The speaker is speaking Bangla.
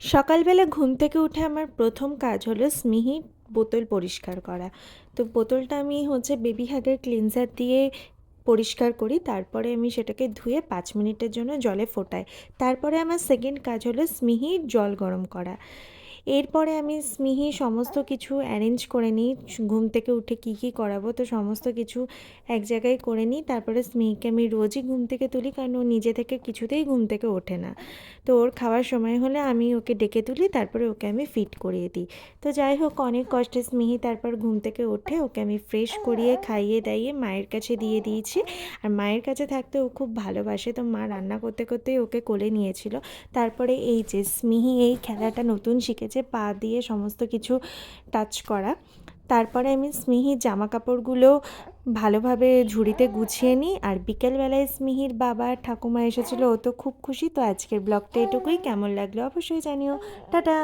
সকালবেলা ঘুম থেকে উঠে আমার প্রথম কাজ হলো স্মিহির বোতল পরিষ্কার করা। তো বোতলটা আমি বেবি হাগের ক্লিনজার দিয়ে পরিষ্কার করি, তারপরে আমি সেটাকে ধুয়ে 5 মিনিটের জন্য জলে ফোটাই। তারপরে আমার সেকেন্ড কাজ হলো স্মিহির জল গরম করা। এরপরে আমি স্মিহি সমস্ত কিছু অ্যারেঞ্জ করে নিই, ঘুম থেকে উঠে কী কী করাবো তো সমস্ত কিছু এক জায়গায় করে নিই। তারপরে স্মিহিকে আমি রোজই ঘুম থেকে তুলি, কারণ ও নিজে থেকে কিছুতেই ঘুম থেকে ওঠে না। তো ওর খাওয়ার সময় হলে আমি ওকে ডেকে তুলি, তারপরে ওকে আমি ফিড করিয়ে দিই। তো যাই হোক, অনেক কষ্টে স্মিহি তারপর ঘুম থেকে ওঠে, ওকে আমি ফ্রেশ করিয়ে খাইয়ে দাইয়ে মায়ের কাছে দিয়ে দিয়েছি। আর মায়ের কাছে থাকতে ও খুব ভালোবাসে, তো মা রান্না করতে করতেই ওকে কোলে নিয়েছিল। তারপরে এই যে স্মিহি এই খেলাটা নতুন শিখেছে, পা দিয়ে সমস্ত কিছু টাচ করা। তারপরে আমি স্মিহির জামা কাপড়গুলো ভালোভাবে ঝুড়িতে গুছিয়ে নিই। আর বিকেলবেলায় স্মিহির বাবা ঠাকুমা এসেছিলো, ও তো খুব খুশি। তো আজকের ব্লগটা এটুকুই, কেমন লাগলো অবশ্যই জানিও। টাটা।